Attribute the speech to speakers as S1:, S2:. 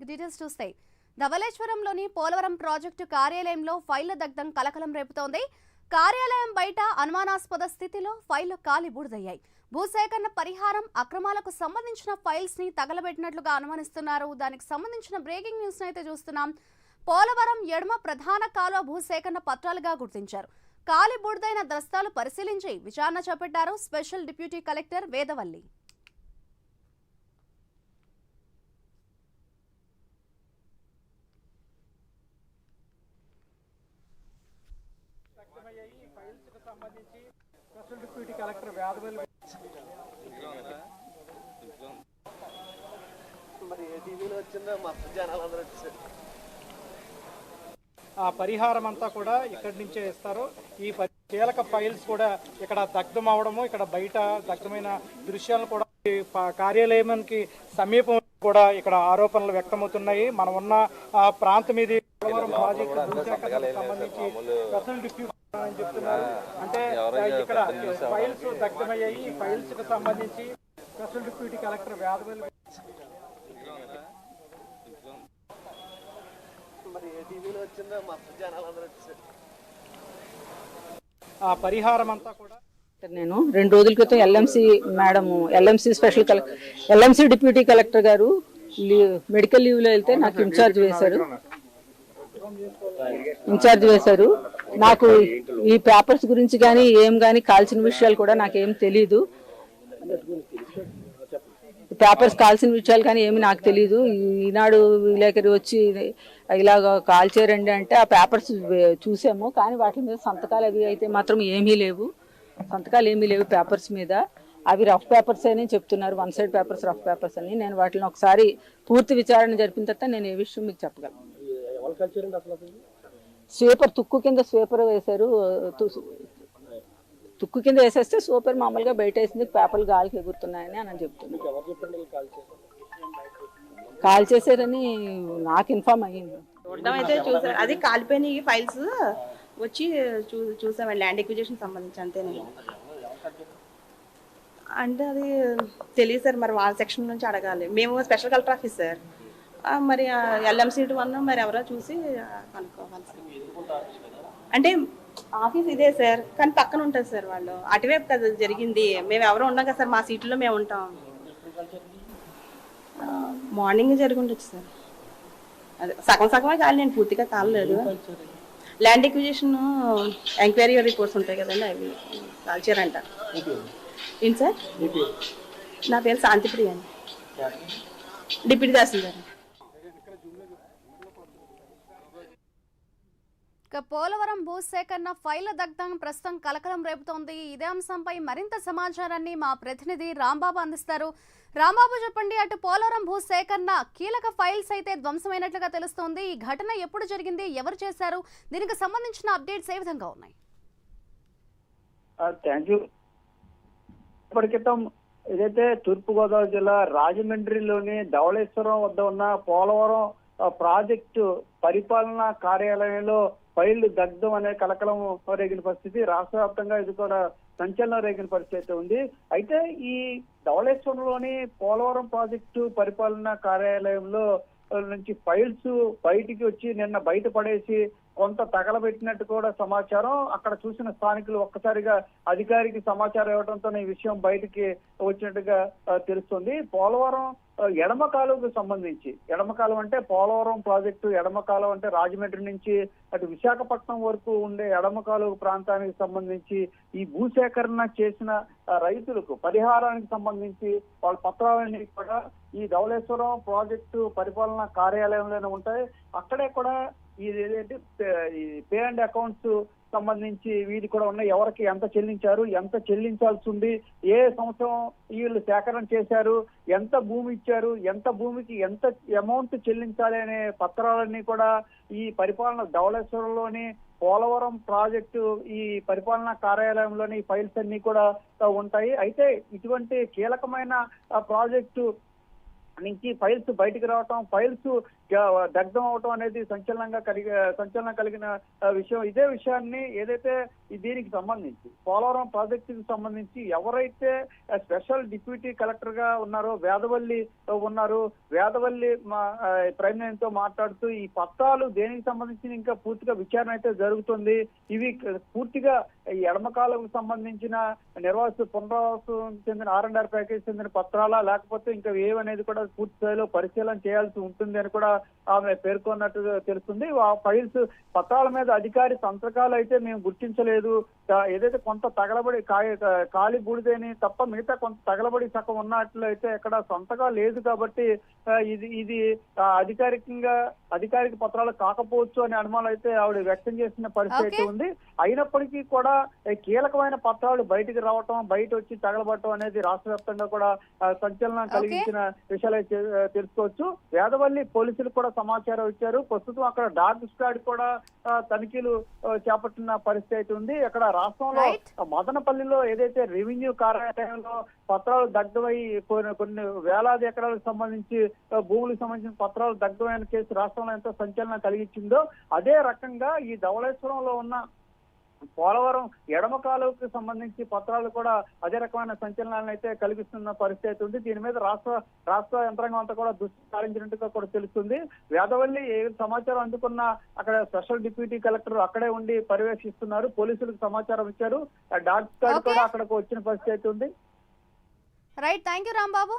S1: Details చూస్తే ధవళేశ్వరంలోని Polavaram project కార్యాలయంలో ఫైళ్ల దగ్ధం కలకలం రేపుతోంది. కార్యాలయం బయట అనుమానాస్పద స్థితిలో ఫైళ్లు కాలి బూడిదయ్యాయి. భూసేకరణ పరిహారం అక్రమాలకు సంబంధించిన ఫైల్స్ ని తగలబెట్టినట్లుగా అనుమానిస్తున్నారు. దానికి సంబంధించిన బ్రేకింగ్ న్యూస్ అయితే చూస్తున్నాం. పోలవరం ఎడమ ప్రధాన కాలువ భూసేకరణ పత్రాలుగా గుర్తించారు. కాలి బూడిదైన దస్తాలు పరిశీలించి విచారణ చేపట్టారు special deputy collector Vedavalli.
S2: Deputy collector Vedavalli ఆ పరిహారం అంతా కూడా ఇక్కడి నుంచే ఇస్తారు. ఈ కీలక ఫైల్స్ కూడా ఇక్కడ దగ్ధం అవడము, ఇక్కడ బయట దగ్ధమైన దృశ్యాలను కూడా కార్యాలయానికి సమీపం కూడా ఇక్కడ ఆరోపణలు వ్యక్తమవుతున్నాయి. మనం ఉన్న ప్రాంతం ఇది పోలవరం ప్రాజెక్టు భూసేకరణకు సంబంధించి స్పెషల్ డిప్యూటీ అని చెప్తున్నారు. అంటే ఇక్కడ ఫైల్స్ దగ్ధమయ్యాయి. ఈ ఫైల్స్ కు సంబంధించి స్పెషల్ డిప్యూటీ కలెక్టర్ వేదవల్లి ఆ పరిహారం అంతా కూడా
S3: నేను 2 రోజుల క్రితం LMC special collector LMC deputy collector గారు మెడికల్ లీవ్ లో వెళ్తే నాకు ఇన్ఛార్జ్ వేశారు. నాకు ఈ పేపర్స్ గురించి కానీ కాల్చిన విషయాలు కూడా నాకేం తెలీదు. పేపర్స్ కాల్సిన విషయాలు కానీ ఏమి నాకు తెలీదు. ఈనాడు విలేకరి వచ్చి ఇలాగ కాల్చారండి అంటే ఆ పేపర్స్ చూసాము, కానీ వాటి మీద సంతకాలు అవి అయితే మాత్రం ఏమీ లేవు. పేపర్స్ మీద. అవి రఫ్ పేపర్స్ అని చెప్తున్నారు. 1 సైడ్ పేపర్స్, రఫ్ పేపర్స్ అని. నేను వాటిని ఒకసారి పూర్తి విచారణ జరిపిన తర్వాత నేను ఏ విషయం మీకు చెప్పగలను. స్వీపర్ తుక్కు కింద స్వీపర్ వేశారు. తుక్కు కింద వేసేస్తే సూపర్ మామూలుగా బయట వేసింది, పేపర్లు గాలికి ఎగురుతున్నాయని అని చెప్తున్నారు. కాల్ చేశారని నాకు ఇన్ఫార్మ్ అయ్యింది.
S4: చూడడం అయితే చూసారు. అది కాలిపోయిన ఫైల్స్ వచ్చి చూసాం ల్యాండ్ ఎక్విజిషన్ సంబంధించి. అంతేనండి. అంటే అది తెలియదు సార్, మరి వాళ్ళ సెక్షన్ నుంచి అడగాలి. మేము స్పెషల్ కలెక్టర్ ఆఫీస్ సార్, మరి ఎల్ఎంసీ 1 మరి ఎవరో చూసి కనుక్కోవాలి సార్. అంటే ఆఫీస్ ఇదే సార్, కానీ పక్కన ఉంటుంది సార్. వాళ్ళు అటువైపు కదా జరిగింది. మేము ఎవరో ఉన్నాం కదా సార్, మా సీట్లో మేము ఉంటాం. మార్నింగ్ జరిగి ఉండొచ్చు సార్. అదే సగమే కాలి, నేను పూర్తిగా కాలేదు. ల్యాండ్ ఎక్విజిషన్ ఎంక్వైరీ రిపోర్ట్స్ ఉంటాయి కదండి, అవి కాల్చారంట. ఏంటి సార్? నా పేరు శాంతిప్రియ అండి, డిప్యూటీ తహసీల్దార్.
S1: పోలవరం భూసేకరణ ఫైళ్ల దగ్ధం ప్రస్తుతం కలకలం రేపుతోంది. ఇదే అంశంపై మరింత సమాచారాన్ని మా ప్రతినిధి రాంబాబు అందిస్తారు. రాంబాబు, చెప్పండి. అటు పోలవరం భూసేకరణ కీలక ఫైల్స్ అయితే ధ్వంసమైనట్లుగా తెలుస్తోంది. ఈ ఘటన ఎప్పుడు జరిగింది, ఎవరు చేశారు, దీనికి సంబంధించిన అప్డేట్స్ ఏ విధంగా ఉన్నాయి?
S5: Thank you. ఇప్పటి క్రితం ఏదైతే తూర్పుగోదావరి జిల్లా రాజమండ్రిలోని ధవళేశ్వరం వద్ద ఉన్న పోలవరం ప్రాజెక్టు పరిపాలనా కార్యాలయంలో ఫైళ్లు దగ్ధం అనే కలకలం రేగిన పరిస్థితి, రాష్ట్ర వ్యాప్తంగా ఇది కూడా సంచలనం రేగిన పరిస్థితి ఉంది. అయితే ఈ ధవళేశ్వరంలోని పోలవరం ప్రాజెక్టు పరిపాలనా కార్యాలయంలో నుంచి ఫైల్స్ బయటికి వచ్చి నిన్న బయట పడేసి కొంత తగలబెట్టినట్టు కూడా సమాచారం. అక్కడ చూసిన స్థానికులు ఒక్కసారిగా అధికారికి సమాచారం ఇవ్వడంతో ఈ విషయం బయటికి వచ్చినట్టుగా తెలుస్తుంది. పోలవరం ఎడమ కాలువకు సంబంధించి, ఎడమ కాలువ అంటే పోలవరం ప్రాజెక్టు ఎడమ కాలువ అంటే రాజమండ్రి నుంచి అటు విశాఖపట్నం వరకు ఉండే ఎడమ కాలువ ప్రాంతానికి సంబంధించి ఈ భూసేకరణ చేసిన రైతులకు పరిహారానికి సంబంధించి వాళ్ళ పత్రాలన్నీ కూడా ఈ ధవళేశ్వరం ప్రాజెక్టు పరిపాలనా కార్యాలయంలోనే ఉంటాయి. అక్కడే కూడా ఇది ఏదైతే ఈ పే అండ్ అకౌంట్స్ సంబంధించి వీధి కూడా ఉన్నాయి. ఎవరికి ఎంత చెల్లించారు, ఎంత చెల్లించాల్సి ఉంది, ఏ సంవత్సరం వీళ్ళు సేకరణ చేశారు, ఎంత భూమి ఇచ్చారు, ఎంత భూమికి ఎంత అమౌంట్ చెల్లించాలి అనే పత్రాలన్నీ కూడా ఈ పరిపాలన ధవళేశ్వరంలోని పోలవరం ప్రాజెక్టు ఈ పరిపాలనా కార్యాలయంలోని ఫైల్స్ అన్ని కూడా ఉంటాయి. అయితే ఇటువంటి కీలకమైన ప్రాజెక్టు నుంచి ఫైల్స్ బయటికి రావటం, ఫైల్స్ దగ్ధం అవటం అనేది సంచలనం కలిగిన విషయం. ఇదే విషయాన్ని ఏదైతే దీనికి సంబంధించి పోలవరం ప్రాజెక్టుకి సంబంధించి ఎవరైతే స్పెషల్ డిప్యూటీ కలెక్టర్ గా ఉన్నారో వేదవల్లి ప్రైమ్ మినిస్టర్ తో మాట్లాడుతూ ఈ పత్రాలు దేనికి సంబంధించి ఇంకా పూర్తిగా విచారణ అయితే జరుగుతుంది. ఇవి పూర్తిగా ఈ ఎడమకాలకు సంబంధించిన పునరావాసం చెందిన R&R ప్యాకేజ్ చెందిన పత్రాలా లేకపోతే ఇంకా ఏవనేది కూడా పూర్తి స్థాయిలో పరిశీలన చేయాల్సి ఉంటుంది అని కూడా ఆమె పేర్కొన్నట్టు తెలుస్తుంది. ఆ ఫైల్స్ పత్రాల మీద అధికారి సంతకాలు అయితే మేము గుర్తించలేదు, ఏదైతే కొంత తగలబడి ఖాళీ బూడిదని తప్ప మిగతా కొంత తగలబడి సగం ఉన్నట్లు అయితే ఎక్కడ సంతకాలు లేదు కాబట్టి ఇది అధికారిక పత్రాలు కాకపోవచ్చు అనే అనుమానం అయితే ఆవిడ వ్యక్తం చేసిన పరిస్థితి అయితే ఉంది. అయినప్పటికీ కూడా కీలకమైన పత్రాలు బయటికి రావటం, బయట వచ్చి తగలబడటం అనేది రాష్ట్ర వ్యాప్తంగా కూడా సంచలనం కలిగించిన విషయాలు తెలుసుకోవచ్చు. వేదవల్లి పోలీసులు కూడా సమాచారం ఇచ్చారు. ప్రస్తుతం అక్కడ డాగ్ స్క్వాడ్ కూడా తనిఖీలు చేపట్టిన పరిస్థితి అయితే ఉంది. అక్కడ రాష్ట్రంలో మదనపల్లిలో ఏదైతే రెవెన్యూ కార్యాలయంలో పత్రాలు దగ్ధమై కొన్ని వేలాది ఎకరాలకు సంబంధించి భూములకు సంబంధించిన పత్రాలు దగ్ధమైన కేసు రాష్ట్రంలో ఎంతో సంచలనం కలిగించిందో అదే రకంగా ఈ ధవళేశ్వరంలో ఉన్న పోలవరం ఎడమ కాలువకు సంబంధించి పత్రాలు కూడా అదే రకమైన సంచలనాలను అయితే కలిగిస్తున్న పరిస్థితి ఉంది. దీని మీద రాష్ట్ర యంత్రాంగం అంతా కూడా దృష్టి సారించినట్టుగా కూడా తెలుస్తుంది. వేదవల్లి ఏ సమాచారం అందుకున్న అక్కడ స్పెషల్ డిప్యూటీ కలెక్టర్ అక్కడే ఉండి పర్యవేక్షిస్తున్నారు. పోలీసులకు సమాచారం ఇచ్చారు. డాగ్ స్క్వాడ్ కూడా అక్కడికి వచ్చిన పరిస్థితి ఉంది.
S1: Right, thank you Rambabu.